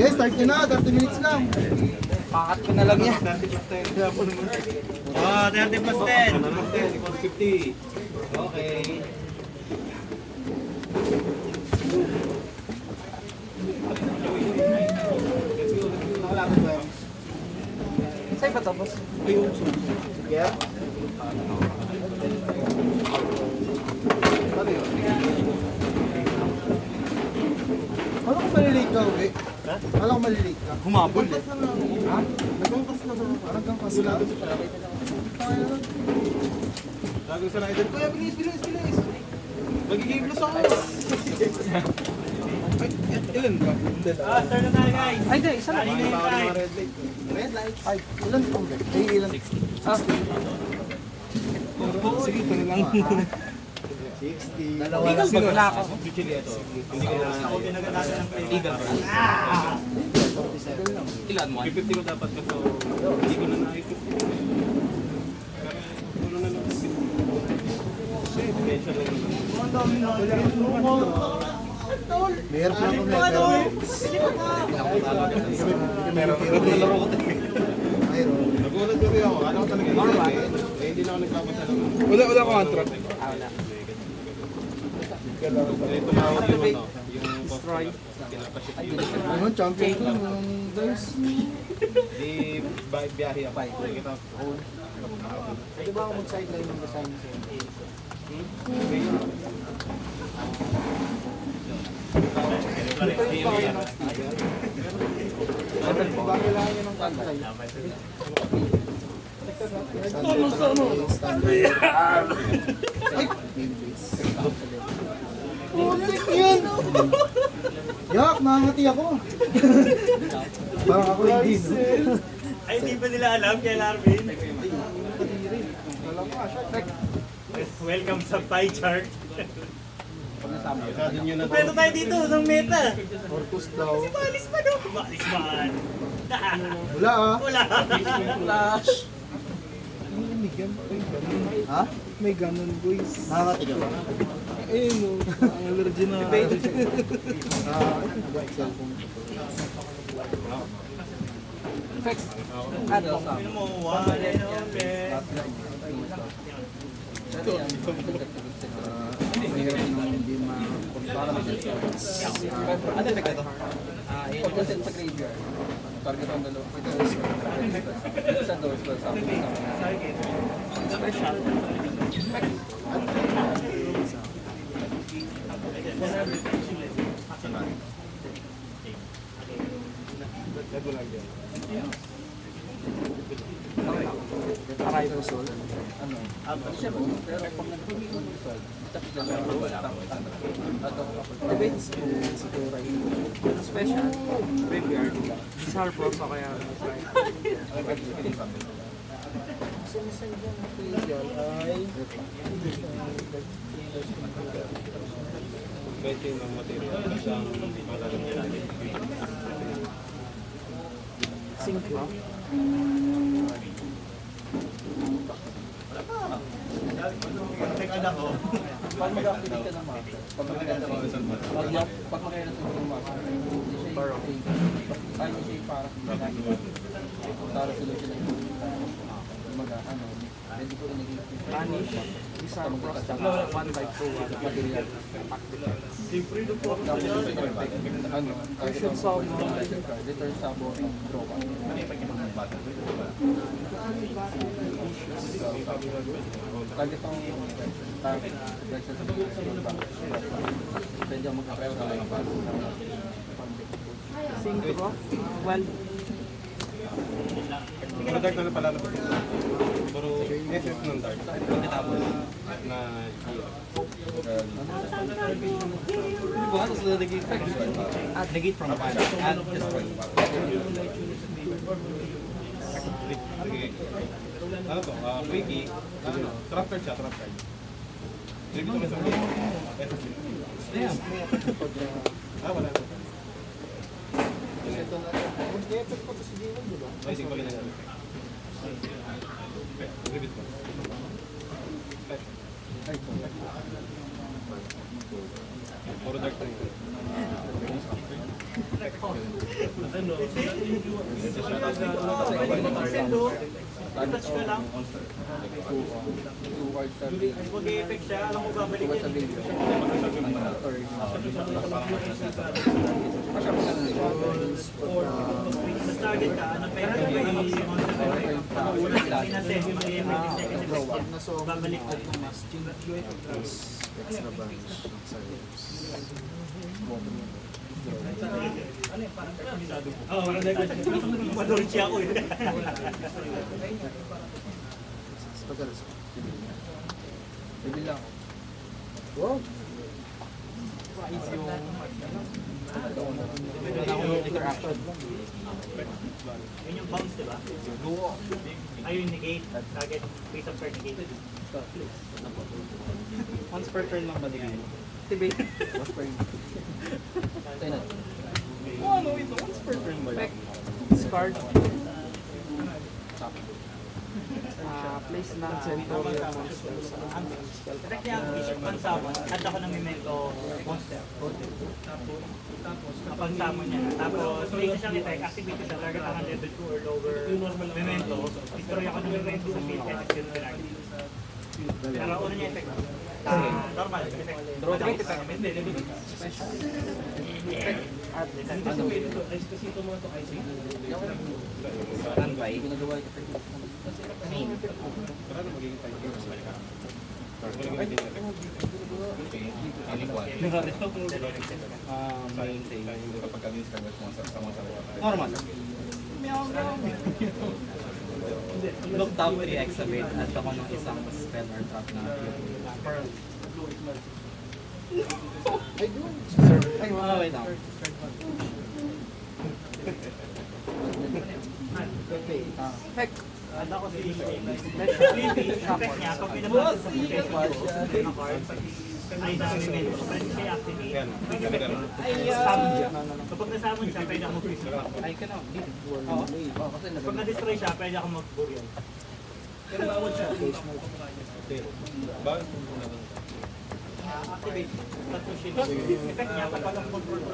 Yes, start nyo na. 30 minutes lang. Pakat ko na lang yan. 30 plus 10. 50. Okay. Sa'yo ba tapos? Yeah. Ano kung malilate ka, uwi? Ha? Ano kung malilate ka? Humabol eh. Ha? Nagangkas na ba? Nagangkas na? Lagi sa rider. Kuya, bilis, bilis, bilis! Magiging plus ako! Ay, ilan ba? Start na tayo guys. Ay, di, isa lang. Kanina yung time. Red light. Ay, ilan po? Ay, ilan? 60. Sige, ito na lang. 60. Dalawa lang. Wala ako. Hindi ko na ako tinagadagan ng play. Ilan mo? 50 ko dapat kasi hindi ko na na-50. Pero na lang. Special lang naman. Meron na ako meron. Nagulat ko rin ako. Ano ko talaga? Hindi na ako nagpapasa naman. Wala ko antrak. Wala. Ito na ako yung ano. Destroy. Ano, champion ko ng guys. Di biyahe ako. Kita Pwede ba ako mag-sideline ng design sa'yo? Bago lang yun ng pantay. Ay! Putik yun! Yak, nakangati ako. Parang ako hindi, no? Ay, hindi ba nila alam kay Larvin? Alam ko, shot. Welcome sa pie chart. Masyado nyo na to. Pwede tayo dito ng meta. Orcus daw. Balis pa no? Balis man. Wala ah. Wala. Flash. Ha? May ganun, boys. Nakakati ka ba? Eh, no. Ang allergy na. Cellphone. Effect. Ano? Ano mo? Wala okay. Mahirap nang hindi ma-compara. Ano effect ito? Pag-consent sa graveyard. Target ang dalawa. Ito is isa daw is sa special. Aray ko sol. Ano? Siya po. Pero pag nagpili mo ng sol, tapos na debates sa Turay. Special. Graveyard. Sarpros o kaya sinisan dyan ang pilihan ay Pwede yung material kasi ang malalang nila. synchro. Pag mag-activate ka ng master, pag magkailan sa ng master, hindi siya hindi siya parang para solution ng ano, pwede ko rin naging punish, disarm cross, 1/2 material, attack defense. Tapos yung second effect, ano, target ang legend card, return sabo and draw one. Target ang target, legend sa pwede ang mag-apply ka lang para synchro, well, Pero dark na pala na. Pero SS ng dark. Pagkatapos na diba? Tapos na negate at negate from the file and destroy the file. ano to? Quickie. Trap card siya, trap card. Sige ko sa SS. Damn. Wala na. Ito na ito. Mag-effect pa ito si Gino, di ba? Ay, sige pa rin na. Repeat ko. Ay, ito. Puro dark na yun. Touch ka lang. Two cards sa base. Mag-effect siya, alam mo babalik Two cards sa yan. base. Masya mo na lang. Sa target ka, ano pera ka yung sinasend yung mag-effect yung second effect. Babalik ka. Extra bunch. Oo, madurot siya ako eh. Reveal lang. Wow. Interaction. Yun yung bounce, di ba? Ayun, negate. Target, face of card negate. Once per turn lang ba din? Activate. What's for you? Tayo na. Oh, ano ito? Once per turn ba yun? Discard. Place ng Centurion monster sa Effect niya, bishop pansamon, add ako ng memento monster. Kapag summon niya na. Tapos, may isa siyang effect, activate ko siya, target ang level 2 or lower memento. Destroy ako ng memento sa field kasi zero penalty. Pero una niya effect, normal effect. Draw three effect. Hindi, level 2. Standby. Ginagawa yung effect. Para na magiging 5 years. Maintain. Kapag kami sa Normal. Look top 3 exhibit at ako ng isang spell or trap na ay, wait lang. Effect. Ada ko si effect niya, pag pinabasa sa position ng card, ay na memento. Pwede siya activate. Summon siya. Kapag nasamon siya, pwede ako mag-freeze. Ay, ka na. Oo. Pag na-destroy siya, pwede ako mag-burial. Pero bawal siya. Activate. Tattoo shield. Effect niya, kapag ang control ko.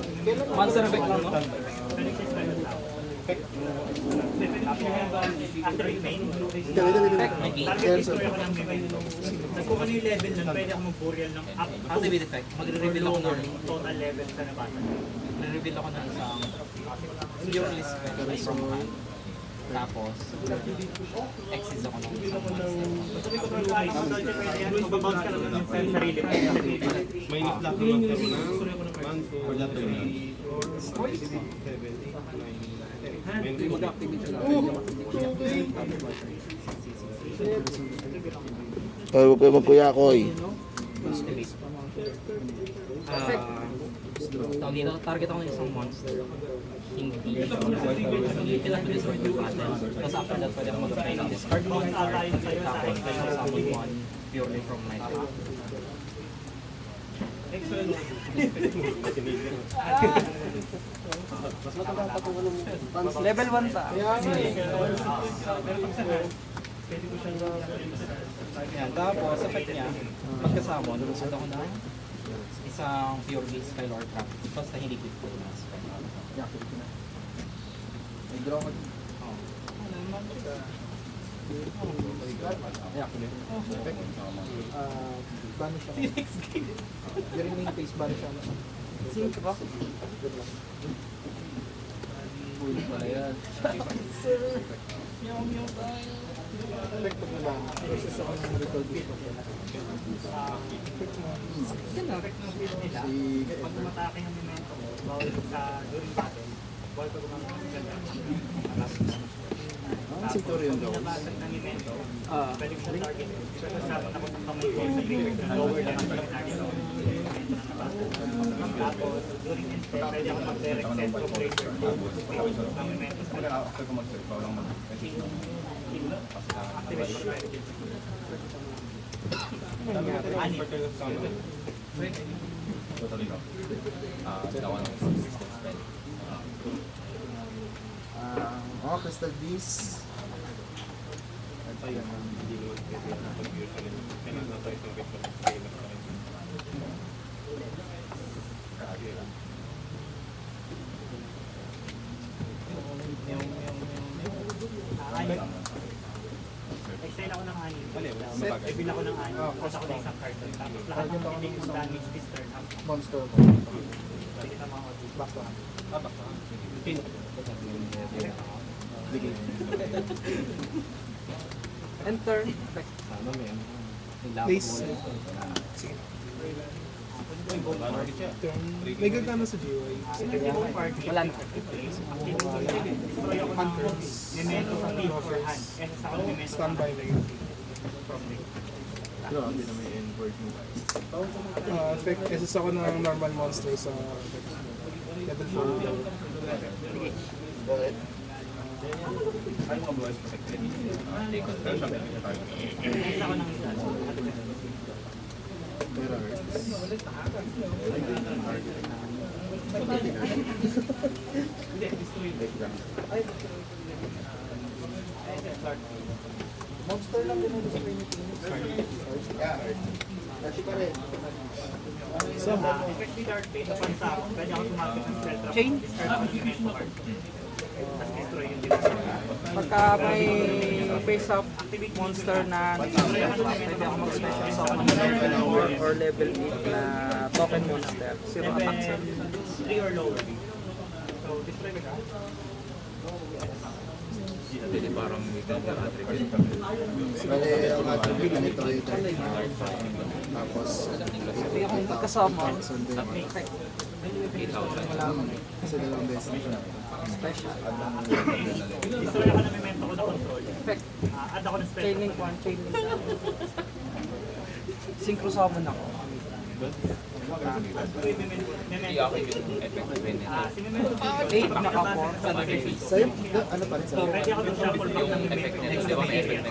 Monster effect lang, no? Pwede siya spell ng tao. Activate main. Target destroy ako ng main. Kung ano yung level nun, pwede ako mag-burial ng up to Activate effect. Magre-reveal ako ng total level sa nabasa. Magre-reveal ako ng isang purely spell from hand. Tapos, exit ako ng isang monster. Gusto ko control ka, total check pwede yan. Magbabounce ka lang ng sarili. May niflat naman pero na 1, 2, 3, 4, 5, 6, 7, 8, 9, 10. Mag-activate siya lang. Huwag kayo magkuyakoy. Tawag dito, target ako ng isang monster. Hindi kailangan ko destroy the battle. Tapos after that, pwede ako mag-apply ng discard monster. Tapos pwede ako summon one purely from my deck. Level 1 pa. Yan, tapos effect niya, pagkasama, lulusot ako ng isang purely spell or trap. Basta hindi quick ko na spell. May draw ko. Bano siya. During main phase, bano siya. Sync ba? Uy, pala yan. Effect of the ban. Process ako ng ritual beast. Pag umatake ng memento, bawal sa during battle, bawal ko gumamit ng ganda. Centurion daw. Nabasag ng memento, pwede ko siya target. So, kasama ako ng kamay ko sa graveyard na lower lang ang target. Tapos, during instant, pwede ako mag-direct send from graveyard ng memento. After ko mag-search, bawal lang mag-message. Activate ko strategy. Ani. Totally no. Dawan ng system spell. Crystal Beast. Ayan, hindi mo pwede na pag-use ulit. Kailangan na tayo sa scale up pa rin. Kaya lang. Bibila ko ng ano, tapos ako ng isang card doon. Tapos lahat ng hindi ko damage this turn up. Monster mo. Sige na mga audio. Back to hand. Enter. Effect. Place. Sige. Turn. May gagana sa GUI. Wala na. Destroy ako ng memento sa lead for hand. Eh, sa ako ng memento sa Standby na yun. Effect. SS ako ng normal monster sa level 4. Isa ako ng isa. Hindi, destroy. Monster lang din sa Phoenix. Effective Dark Bane, upon sa pwede ako sumapit ng spell trap. Chain? Discard ako ng memento card. Tapos destroy yung destroy. Pagka may face up monster na pwede ako mag-special summon ng level 4 or level 8 na token monster. Zero attack sa Level 3 or lower. So, destroy ka. Bale, ang attribute ganito ay tapos Hindi ako magkasama. effect. Kasi dalawang beses na siya. Special. Destroy ako ng memento ko na control. Effect. Add ako ng spell. Chain link 1, chain link. Synchro summon ako. Destroy memento. Memento. Si memento. 8 naka 4. Sa'yo, ano pa rin So, sa'yo? pwede ako mag-shuffle back ng memento. Di ba may effect na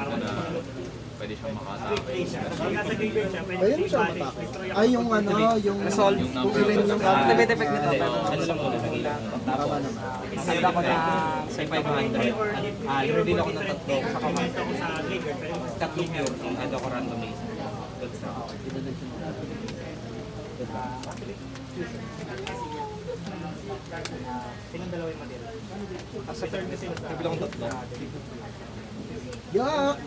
pwede siyang makasama? Quick siya. Kapag nasa graveyard siya, pwede Ayun siya i-banish. matake. Destroy ako. Ay, yung ano, yung Resolve. kung i-rin lang ka. Activate effect nito. Pero Ano lang po, biglang Tama naman. handa ko na sa 500. Or if reveal ako ng different tatlo sa kamay. memento ko sa graveyard, pwede mo Tatlo pure. Add ako randomly. silang dalawa yung matira. Kasi Third na sila sa... reveal akong tatlo. Yak!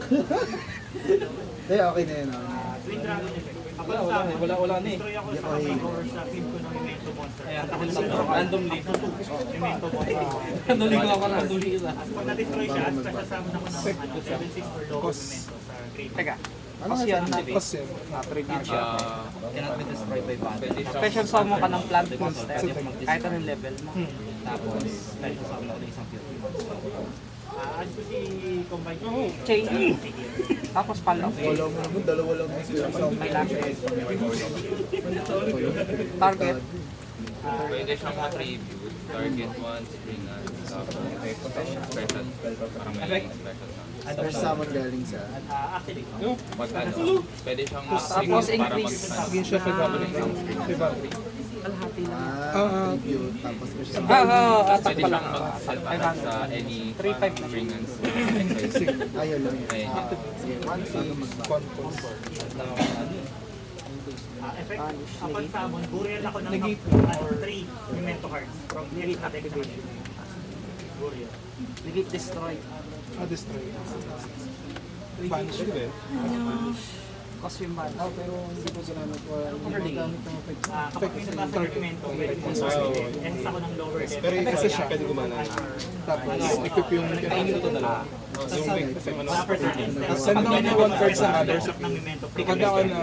Eh, okay na yun. Twin Dragon effect. Kapag sa akin, Wala na eh. destroy ako sa kamay ko or sa field ko ng memento monster. Ayan, At ako ako sa lang randomly. memento monster. Randomly ko ako randomly isa. Pag na-destroy siya, special summon ako ng ano, 7-6 or lower Cost. memento sa graveyard. Teka. Ano Kasi nga yan, Cost yan. tribute siya. Cannot be destroyed by battle. Pwede siyang Special summon ka ng plant monster. Kahit anong level mo. Tapos, special summon ako ng isang pure monster. Add ko si Combine. Chain. Tapos pala. Wala mo naman, dalawa lang yung May lang. Target. Pwede siyang ma-tribute. Target once, bring us. Special. Parang may special sound. First summon galing sa... Actually, Pag ano, pwede siyang Tapos ma-tribute para increase. Again siya for mag-sound screen. Diba? Kalahati lang. Tribute, tapos first summon. Attack Pwede pa lang. siyang mag-set attack sa any 3-5 bring us. Ayaw lang yun. Ayun. Sige, paano mag-back? effect, upon summon, burial ako ng Negate. 3 memento cards from nearest activation. Burial. Negate destroy. Destroy. Vanish yun. Kasi yung ban. Pero hindi ko ginamit. Overlay. Kapag may nabasa ng memento, pwede mo sa ends ako ng lower level. Pero Effect siya. pwede gumana. Tapos, equip yung... Yung big ano, Wala percent. Send down yung one card sa others. ng memento. Pagka ako na...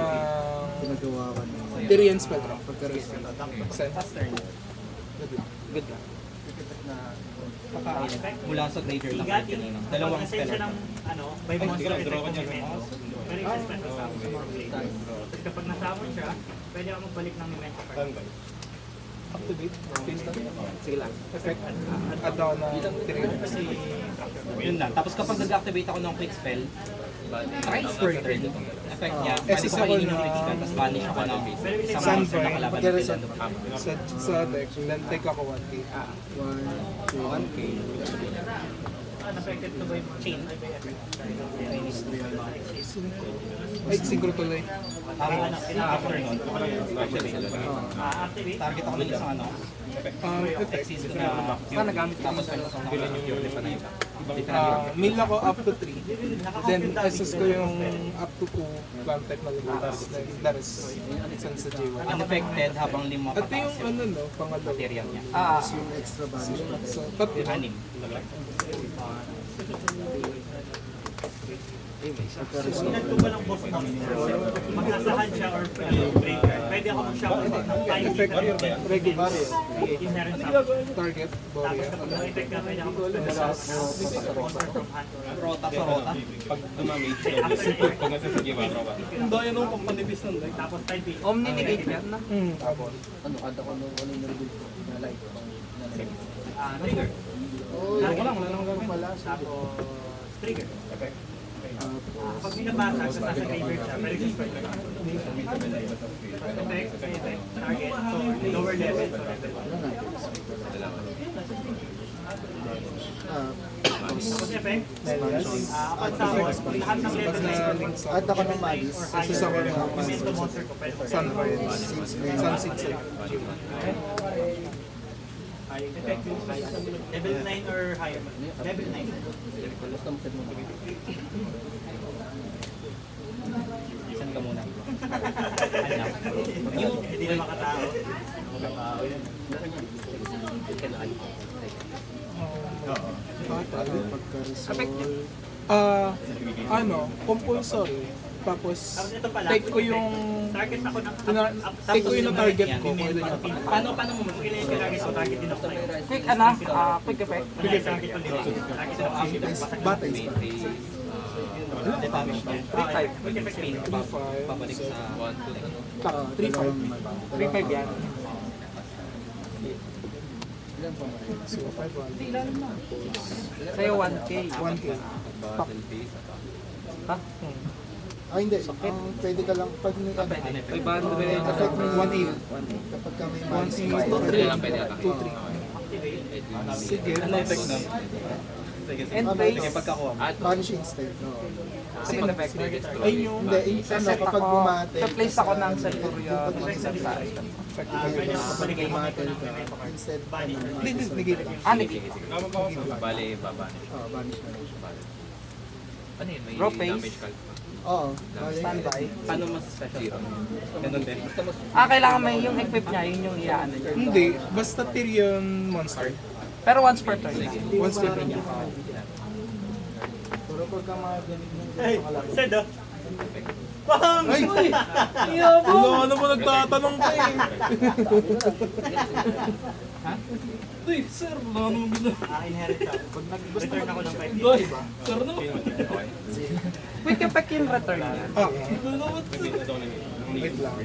Ginagawa ka na. Tyrian spell trap. Pagka-restart. Send. Good luck. Good lang. Effect. Mula sa graveyard lang Igati, kanina. dalawang Dalawang essential spell. ng ano, by monster effect ng memento. Pero yung special summon sa mga play. Tapos kapag nasabon siya, pwede ako magbalik ng memento card. standby. Activate. Face lang. Sige lang. Effect. Add ako na Tyrian. Kasi Yun lang. Tapos kapag nag-activate ako ng quick spell, transfer trade. Effect niya, pwede SS ko ako kainin ng na- critical, tapos banish ako ng isang Sunburn. monster na kalaban. Pagka-restart. Sa deck, then take ako 1k. 1, 2, unaffected to by chain by effect. Ay, synchro tuloy. After nun, Activate. target ako ng isang ano, Effect. exist na nagamit tapos pwede ko sa pure na iba. Meal ako up to 3. Then SS ko yung up to 2 plant type na lumabas. Then the rest send sa J1. Unaffected habang lima At yung ano no, pangalawa. material niya. Yung extra banish. So, tatlo. Anim. Kung nagtuba ng boss mo, magsasahan siya or breaker, pwede ako mag-shout ng Effect regular. inherent sa Target, tapos Borea. kapag na-effect na, pwede ako mag-shout monster from hand. Rota sa rota. Pag dumamage, pag nasa sa giwa, tropa. Tapos type B. Omni-negate yan na. Tapos. Trigger. Wala nang gano'n pala. Tapos trigger. Pag binabasa, sa nasa graveyard siya, pwede siya effect, target, so lower level, so level 1. Tapos effect, kapag sa lahat ng level na At ako ng malis. or higher, Isa ko ng memento monster ko, pwede ko. Sunrise. Sunset. Effect, level 9 or higher. Level 9. Saan ka muna? Hindi na makatao. Compulsory. Tapos, Tapos ito pala, take ko yung target ako ng take ko yung target ko. Kung ilan yung Paano mo kung ilan yung target ko, target din ako sa'yo. Quick quick effect. Quick target ko din. Target din ako sa'yo. batay. Okay, quick effect din. 3-5. Pabalik sa 3-5. 3-5 yan. So, 5-1. Sa'yo 1K. 1K. Top. Ha? Hindi. Pwede ka lang pag may ano. May bando ba yun? Effect may 1-8. Kapag ka may 1-8. malis. 2-3. Sige. Ano effect na? End phase. Banish instead. Second effect. Ayun yung Hindi, kapag bumate. Sa-place ako ng Centurion. Kapag bumate ka, instead, Hindi, negate. Negate. Bale, baba. banish na lang siya. Ano yun? May Raw pace? damage calc pa. Oo. Standby. Paano mas special? Ganun din. Kailangan may yung equip niya, yun yung iaan niya. Hindi. Basta Tyrion monster. Pero once per turn lang. Once per turn. Pero pagka mga ganito Hey, Sed, oh. Bang! Ay! Ano mo nagtatanong ka eh? Uy, sir, wala naman gusto. Inherit ka. Pag nag-return ako ng 5 Sir naman. Quick effect yung return niya. Okay. Wait lang.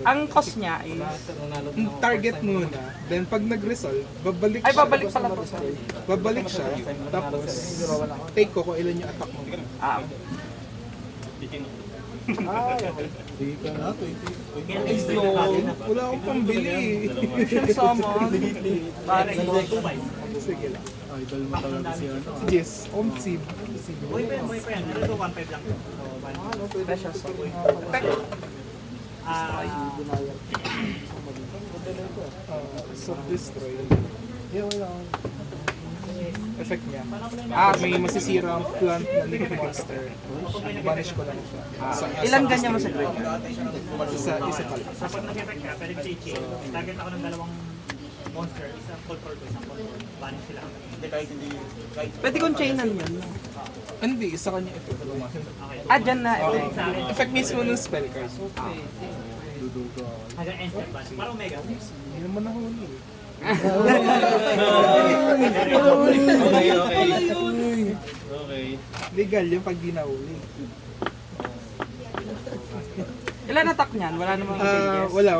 Ang cost niya is... Target muna, then pag nag-resolve, babalik Ay, siya. babalik pala to. Babalik siya, tapos take ko kung ilan yung attack mo. Ay, so, wala akong pambili eh. Fusion summon. Para Sige lang. idol mo talaga si ano. Yes, Seed. Buhay pa yan. Ano ito, 1.5 lang. So, special summon. Effect. Self-destroy. Yeah, wala akong effect niya. May masisira ang plant na liquid monster. Banish ko lang siya. Ilan ganyan mo sa grid? Isa pala. so pag nag-effect ka, pwede ko i-chain. Target ako ng dalawang monster. Isang control ko, isang control. Banish sila. Pwede kong chainan yun. Hindi, isa kanya effect. Dyan na effect. Sa akin, Effect mismo ng spell card. hanggang end step banish. Parang Omega. Hindi naman nahuli. Okay, okay. Okay. Legal yung pag di nahuli. Ilan attack niyan? Wala namang changes. Wala.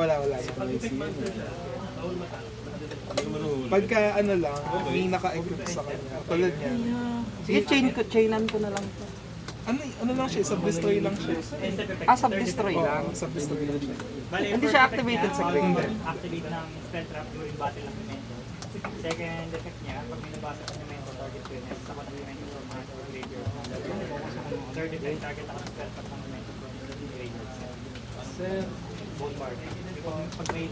Pagka ano lang, may naka-equip sa kanya. Tulad niya. Sige, chainan ko na lang to. Ano lang siya, sub-destroy lang siya. End step effect. Sub-destroy lang. Sub-destroy lang siya. Bali, Hindi first siya effect activated niya, sa grid. Activate ng spell trap during battle ng Memento. Second effect niya, pag may nabasa ko ng Memento, target ko yun. Next ako ng Memento from hand or graveyard. Third effect, target ako ng spell trap ng Memento from graveyard. Bone bar. Pag may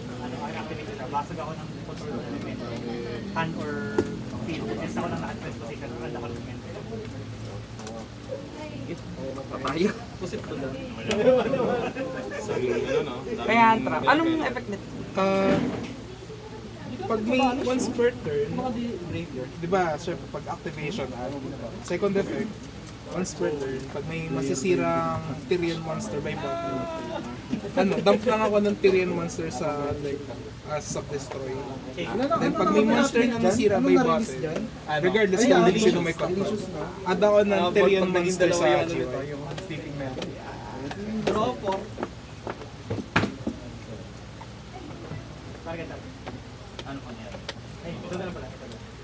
activate siya, basag ako ng control ng Memento. Hand or field. Next ako ng naka-advance position. Ayaw. Sa aming ano, no? Kaya ang trap. Anong effect nito? Pag may once per turn, di ba, syempre, pag activation, second effect, once per turn, pag may masisirang Tyrian monster by battle, dump lang ako ng Tyrian monster sa deck as sub-destroy. Then pag may monster na nasira by battle, regardless kung hindi sino may control, add ako ng Tyrian monster sa GY. Draw 4. Target up. Ano pa niya? Ay, ito na lang pala.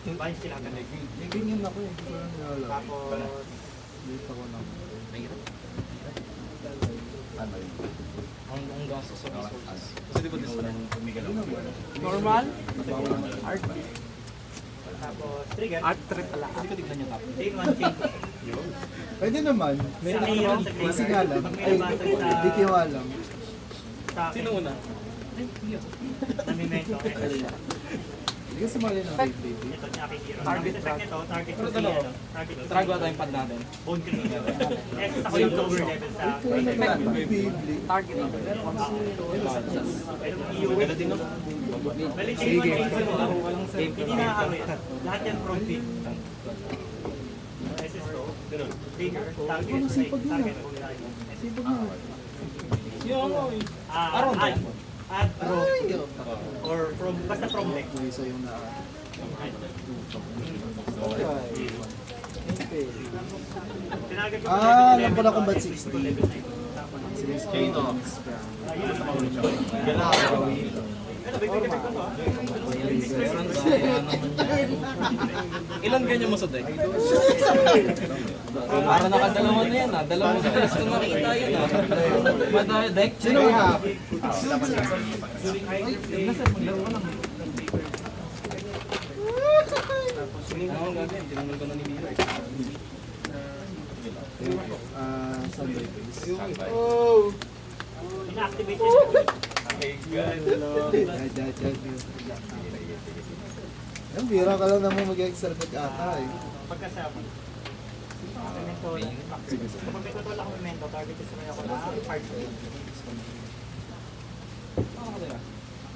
Bind sila agad. May ganyan ako eh. Hindi ko lang nalala. Tapos, Dito ko lang. Ang gastos sa resources. Kasi di ba this one? Normal? tapos trigger. Art trip pala. Chain 1, chain 2. Pwede naman. Sa mayroon sa Kasi nga lang. Pag may Ay, nabasag sa... di ko alam. Sa akin. Sino una? Namimento. Hindi ka sumali ng Big Baby. Ito niya kay Hero. Target effect nito, target ko si ano. Target ko si Trago tayong pad natin. Bone Criminal. Ako yung lower level sa... Target lang. Ganda din no? Bali, chain 1, chain 2. Hindi na ano yan. Lahat yan from feet. SS to. Trigger, target, target. Add draw. Or from, basta from deck. May isa yung na... Tinagat ko Alam ko na kung ba't 60. Chain off. Ilan ganyan mo sa deck? Para nakadalawa na yan ah. Dalawang stress kung makikita yun ah. Madaya deck. Sino yung hack? Ano ang gagawin? Tinangal ko na ni Mira. Sunday. Ina-activate yun. Ang bira ka lang naman mag-extra deck ata eh. Pagkasama. Memento lang. Kapag may total ako memento, target is may ako na part 2.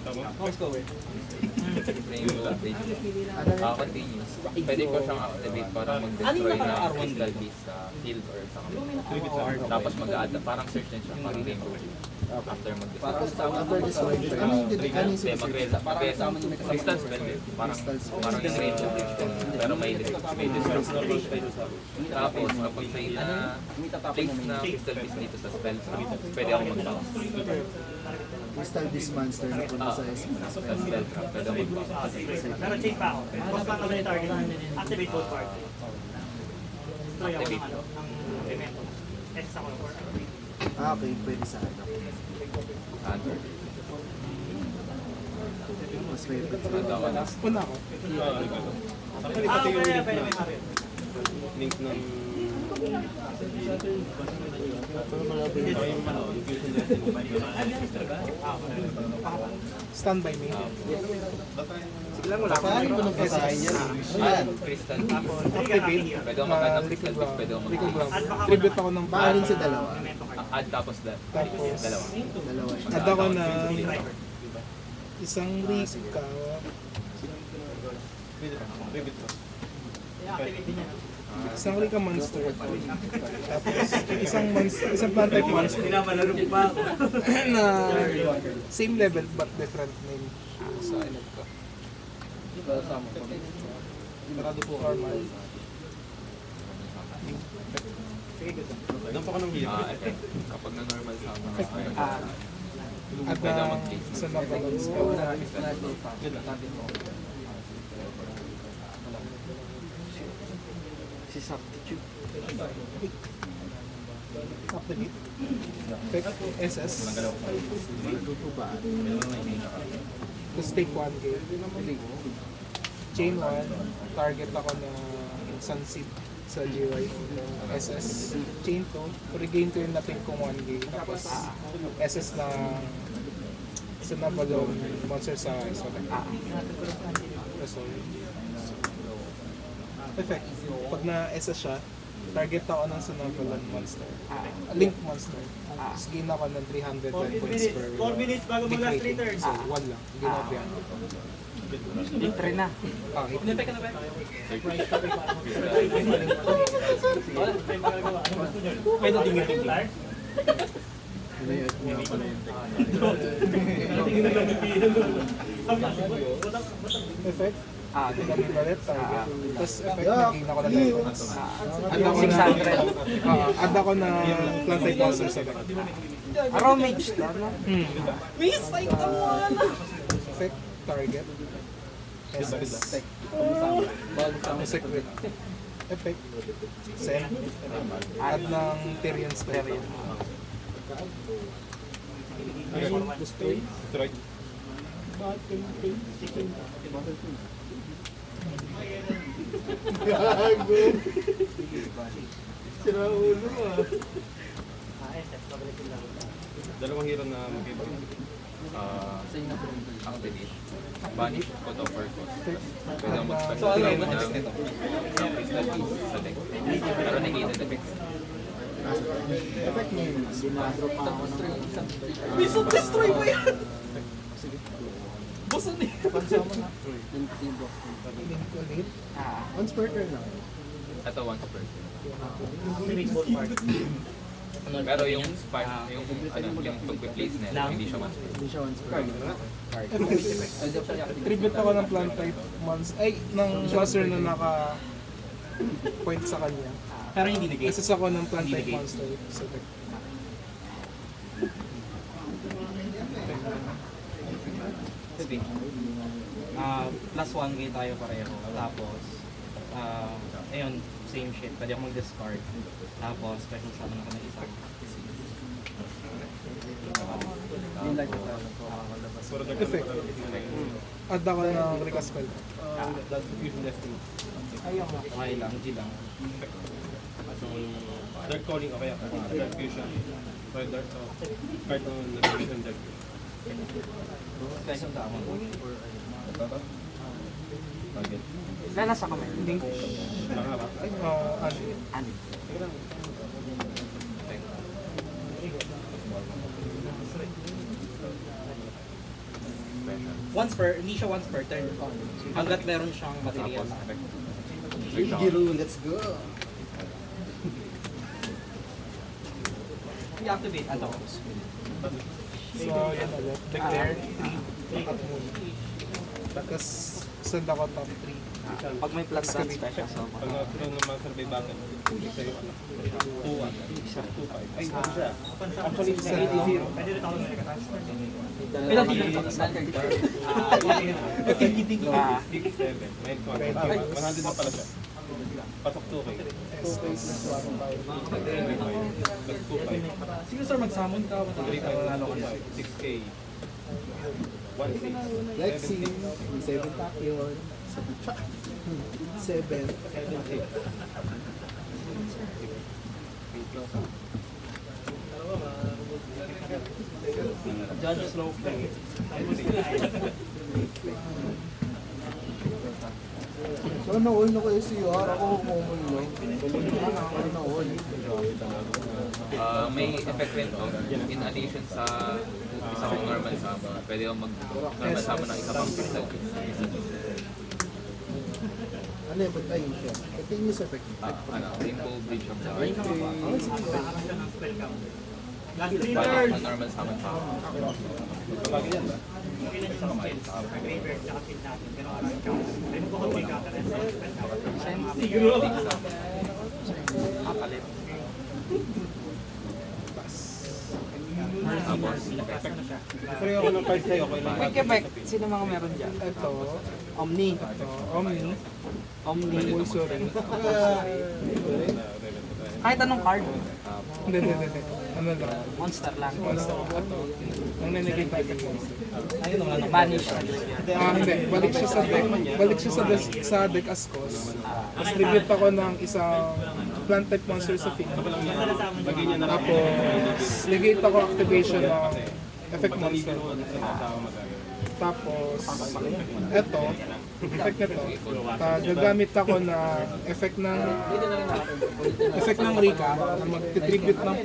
Let's go eh. Frame continuous. Pwede ko siyang activate para mag-destroy na crystal beast sa field or sa kamay. Tapos mag-add, parang search din siya, parang rainbow. After mag-destroy. After this one, ano yung Hindi, sinusunod? crystal spell din. Parang yung rainbow din. Pero may destroy. Tapos kapag may na-place na crystal beast dito sa spell, pwede ako mag-bounce. Crystal Beast Monster na punta sa SM. Sa spell trap, pwede ako mag-bounce. Pero change pa ako. Boss pa naman yung target. Activate both parts. Destroy ako ng ano, ng memento. SS ako for Okay, pwede sa ano. Mas favorite. Una ako. Actually, pati yung pwede, link pwede, na. pwede. Link ng... Stand by me. Paano ko nang basahin yan? Ayan. Crystal. Activate. Pwede ako mag-add ng Liquid crystal beast, pwede ako Liquid mag-bounce. Ground. Tribute ako ng Baalin sa dalawa. Add tapos that. Tapos, Dalawa. Dalawa. add ako na isang Rika, Ribbit ko. I-activate din yan. isang Rika monster. Tapos, isang plant type monster. Pinamalaro pa ako. Na same level but different name sa inod ko. Marado po normal. Doon pa ka ng hero. Effect. Kapag na-normal sa mga At pwede ako mag-place. sa nabalance ko. Si substitute. Activate. Effect SS. Tapos take 1 game. Chain 1. Target ako na Sunseed sa GY. SS. Chain 2. Regain ko yung natin kong 1 game. Tapos SS na sa nabalong monster sa Isolate. Resolve. Effect. Pag na-SS siya, target ako ng Sonobulan Monster. Link Monster. Tapos gain ako ng 310 points per 4 minutes bago week mag last 3 rating. turns. So, 1 lang. Gain ako 300. Litre na. Ah, hit. Pwede tingin-tingin. Effect. Gagamit ulit, target. Tapos effect, Yeah. nag-gain ako ng 10 points. Add ako ng 600. add ako ng plant type monster sa deck. Araw mage to, no? Effect, target. SS. Secret. Effect. Send. Add ng Tyrion spell. Strike. Gago. Sira ulo ah. Dalawang hero na mag-iba. Activate. Banish, put off or cost. Pwede akong Add mag-special ng- ng isang crystal piece sa deck. Pero negated effects. Effect niya yun. Dinadrop pa ako ng... Destroy mo yan! Pansama na. Link ulit. Once per turn lang. Ito once per turn. Pero yung spark, yung pag-place na, hindi siya once per turn. Hindi siya once per turn. Tribute ako ng plant type monster. Ay, ng monster na naka point sa kanya. Pero hindi negate. Access ako ng plant type monster sa deck. Plus 1 gate tayo pareho. Tapos, ayun, same shit. Pwede ako mag-discard. Tapos, special summon ako ng isa. Effect. Add ako ng recast spell. Okay lang, G lang. Dark calling o kaya dark fusion. Or dark card ng nag-fusion deck. Special summon. Target. Nasa kamay. Link. Baka ba? Ani. Hindi siya once per turn. Hanggat meron siyang material. Tapos effect. Giro, let's go. I-activate ano? So, yan ulit. Declare 3. At moon. Tapos, send ako top 3. Pag may plus one special summon. Pag nakatulong ng Master by Battle, hindi sa'yo ano. 2-1. Ay, ano siya? Actually, Sa 0. Pwede rin ako nag-attach. Ilan dito pa sa 6-7. May 100 na pala siya. Pasok 2K. space plus 1 Plus 2-5. Sige sir, mag-summon ka. 3-5. 6K. 1-6. Lexi, 7 Tachyon. 7. Judge slow play. So, na-all na ko SCR. Ako humumul no. Ako na-all. May effect rin to in addition sa isang normal summon. Pwede akong mag-normal summon ng isa pang crystal piece. Ano yung pag-ayin siya? Continuous effect. Rainbow Bridge of the Okay. Last 3 Bali, turns. ang normal summon pa. Kapag yan ba? Ilan yung skills? Graveyard tsaka field natin. Ganun ang count. May magkakabili ka ka rin sa spell. Siguro. Kapalit. Tapos, Free ako ng card sa'yo. Okay lang. Quick effect. Sino mga meron dyan? Ito. Omni. Ito. Omni. Omni. Pulsory. Kahit anong card. Hindi. Ano lang. Monster lang. Monster. Ito. Ang nanagay pa yung monster. Banish. Hindi. Balik siya sa deck. Balik siya sa deck as cost. Tapos tribute ako ng isang plant type monster sa field. Lagay niya na lang. Tapos, negate ako activation ng effect monster. Sa tao magagawin. Tapos, eto, effect na to. Gagamit ako na effect ng Rika na mag-tribute ng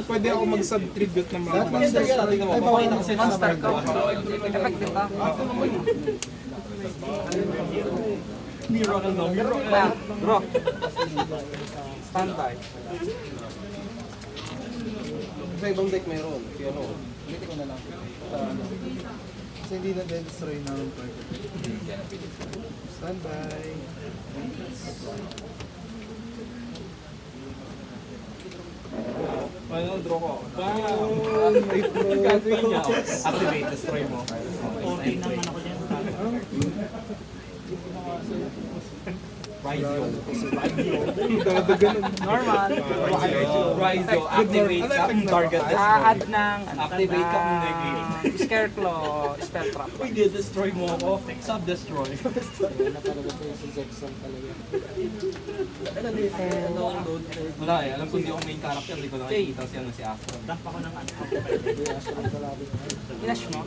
pwede ako mag-subtribute ng mga monsters. Monster ko. Effect din ba? Bro. Standby. Sa ibang deck meron. Kaya ano, ulitin ko na lang. Kasi hindi na destroy na ng part. Standby. Ano, draw ko. Gagawin niya. Activate, destroy mo. Okay naman ako dyan. Normal. Raizo, activate ka, target destroy. Add ng Activate ka kung negate. Scareclaw, spell trap. Hindi, destroy mo ako. Sub-destroy. Wala eh, alam ko hindi ako main character, hindi ko nakikita si ano si Astro. Dump ako ng ano. Flash mo.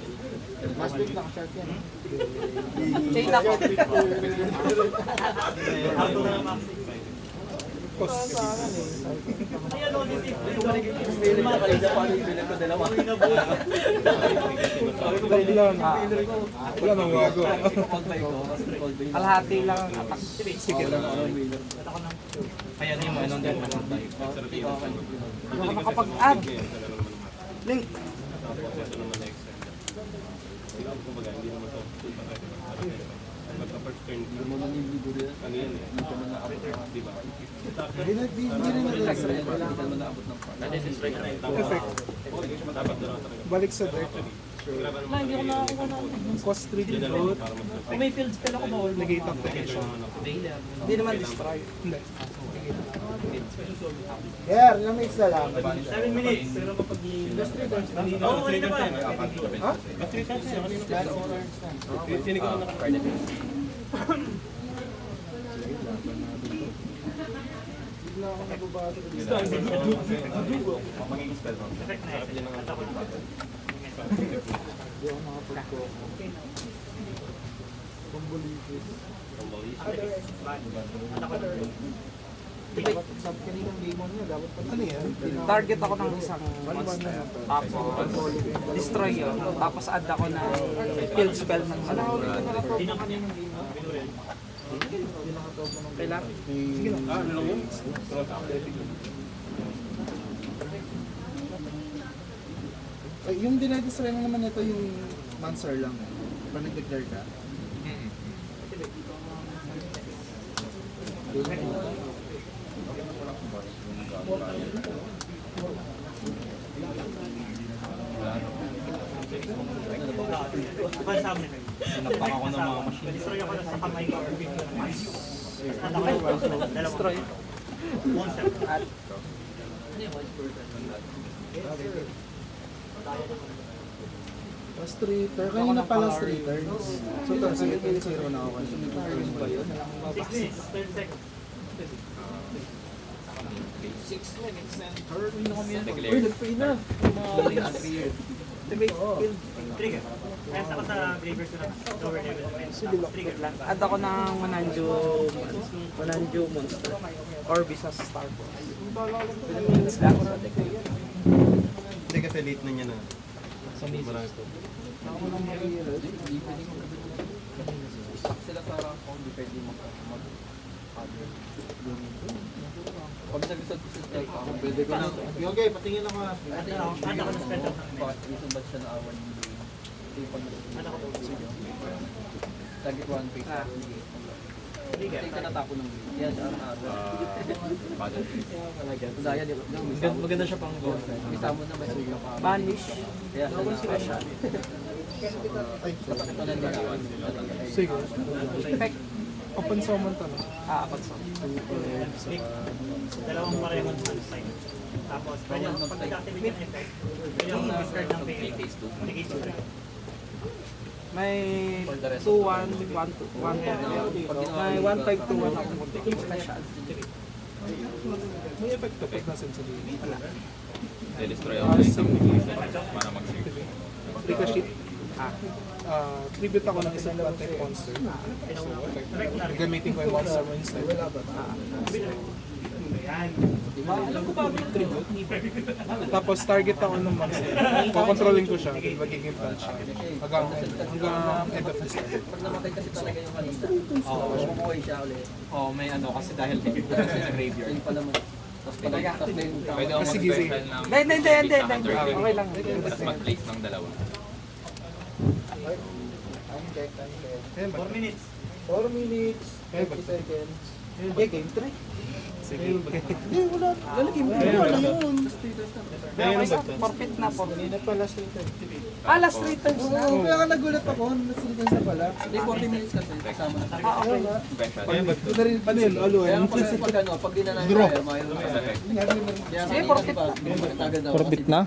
Chain ako. Auto na lang. Ayan o, Wala nang wago. Kalahati lang ang attack. Sige lang. Kaya na yung mga nandun na Makakapag-add. Link. Kumbaga, hindi naman ito. Magka-first turn. Ano yan eh? Di ba? Hindi rin na-destroy. Nade-destroy ka na yung Effect. Dapat doon talaga. Balik sa deck. Hindi ako nakakuha na. Cost 3 float. Kung may field spell ako, bawal mo. Negate activation. Hindi naman destroy. Hindi. Yeah, na-mix na lang. 7 minutes. Pero kapag Oo, kanina pa. Ha? Sinig ko na Bigla ako nababato. Effect na yan. Hindi ako nakapag-go. Pambulitis. Dapat sa kaninang game niya, dapat pa ano yan? Target ako ng isang monster. Tapos destroy yun. Tapos add ako ng field spell ng malaki. Kailan? Sige lang. ano lang yun? Ay, yung dinadestroy na naman ito yung monster lang. Pag nag-declare ka. Advance summon. Sinakpak ako ng mga machine. Destroy ako sa kamay ko. At ako destroy. Monster. Last 3 turns. Kanina pa last 3 turns. So, turns 8-0 na ako kasi. 6 minutes. 30 seconds. Uy, nag-pay na. Trigger. Kaya sa graveyard ko na lower level. Trigger lang. Add ako ng Mananjo monster. Orbi sa Star Wars. Hindi kasi late na niya na. Sa misa. Ako lang mag-i-read. Sila sa rank ko, hindi pwede pag nag-isad ko sa spell ako, Pwede ko na. Okay, patingin ako. Ano ako na spell bakit reason ba't siya naawan yung game? Hindi pag target 1 page. Trigger. Hindi ka natako ng game. Kaya siya ang araw. Daya, maganda siya pang goal. Bisa mo na may suyo ka. Banish. Kaya siya na special. Ay, Sige. Effect. Open summon to. Apat sa. Dalawang parehong side. Tapos, pwede pag nag-activate ng effect, pwede akong discard ng pay. Negate yung trigger. May 2-1, 1-2. May 1-5-2-1 ako. Special. May effect to pag na-sensitive. Wala. De-destroy ako ng isang para mag-save. Ricochet. tribute ako ng isang attack monster. So, gamitin ko yung monster mo instead. Alam ko ba yung tribute? Tapos target ako ng monster. Kukontrolin ko siya, then magiging punch siya. Hanggang end of the step. Pag namatay kasi talaga yung kanina, bumubuhay siya ulit. Oh, may ano kasi dahil din sa graveyard. Yun pala mo. Tapos pala tapos may Pwede ako Sige, sige. mag-special ng Hindi. Hunter King. Okay lang. Tapos mag-place ng dalawa. Time check. 4 minutes. 4 minutes, 30 seconds. Okay, game 3. Sige. Hindi, wala. Wala game. Wala yun. Forfeit na po. Kanina pa last return. last 3 times na. Oo, kaya nagulat ako. Last return na pala. Hindi, 40 minutes kasi kasama na. Okay. Special. Ano yun? Aluan? Kaya pag ano, pag di na namin kaya, mayroon na. Effect. Kaya kanina, di ba, binigyan agad ako. Forbit na?